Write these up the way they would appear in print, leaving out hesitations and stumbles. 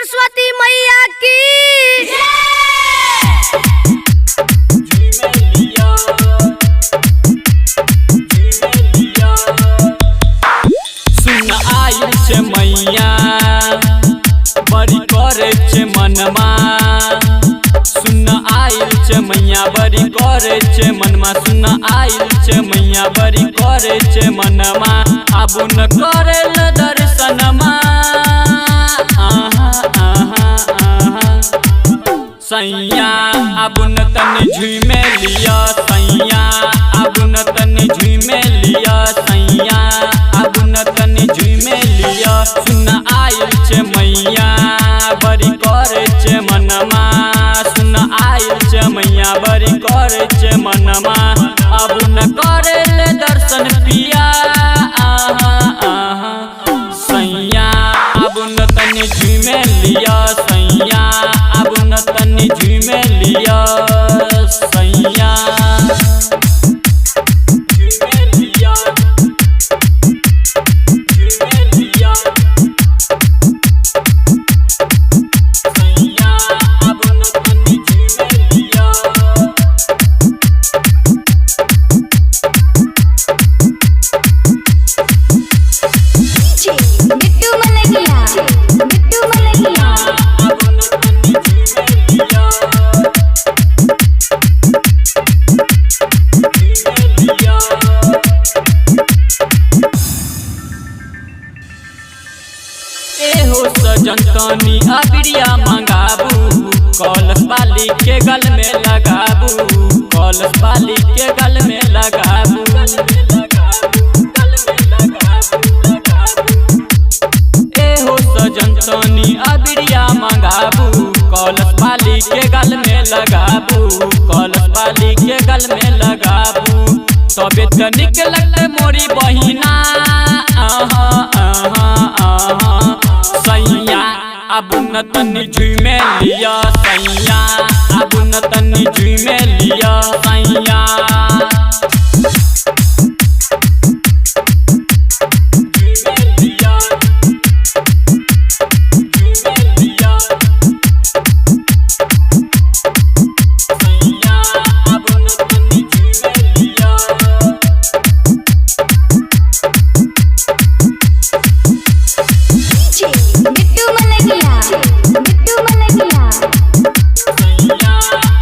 सरस्वती मैया की सुन आयल छे मैया बड़ी करे छे मनमा। सुन आयल छे मैया बड़ी करे छे मनमा। सुन आयल छे मैया बड़ी करे छे मनमा। आबू न करेल दर्शनमा। सैया आबू न तनी झूमे लिया सैया। आबू न तनी झूमे लिया सैया। आबू न तनी झूमे लिया। सुन आयल छे मैया बड़ी करे छे मनमा। सुन आयल छे मैया बड़ी करे छे मनमा। आबू न करेले दर्शन पिया सैया। आबू न तनी झूमे लिया सैया। आबू न तनी झूमे लिया सैया। झूमे लिया झूमे लिया सैया। आबू न तनी झूमे लिया। Bittu Malkiya Bittu Malkiya. आबू न तनी झूमे लिया झूमे लिया। एहो सजन तनी अबिरिया मंगाबू। कलश बाली के गल में लगाबू। कलश बाली के गल में लगाबू। एहो सजन तनी अबिरिया मंगाबू। कलश बाली के गल में लगाबू। कलश बाली के गल में लगाबू। तबे त निक लगते मोरी बहिना सैया। आबू न तनी झूमे लिया सैया। आबू न तनी झूमे लिया सैया। झूमे लिया झूमे लिया सैया। आबू न तनी झूमे लिया। Bittu Malkiya Bittu Malkiya. सैया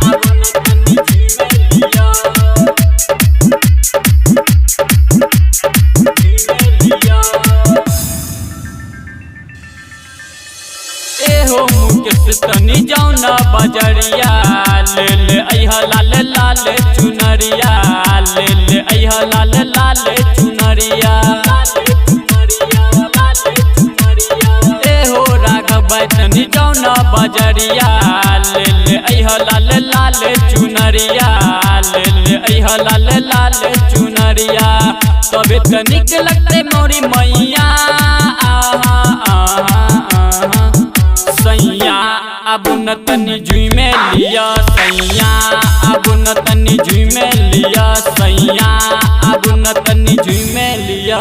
आबू न तनी झूमे लिया झूमे लिया। एहो मुकेश तनी जाऊ न बजरिया। ले ले अइहा लाल लाल चुनरिया। ले ले अइहा लाल लाल चुनरिया। एहो राघव तनी जाऊ न बजरिया। ले ले अइहा लाल लाल चुनरिया। ले ले अइहा लाल लाल चुनरिया। तबे त निक लगते मोरी मैया सैया। आबू न तनी झूमे लिया सैया। आबू न तनी झूमे लिया सैया। आबू न तनी झूमे लिया।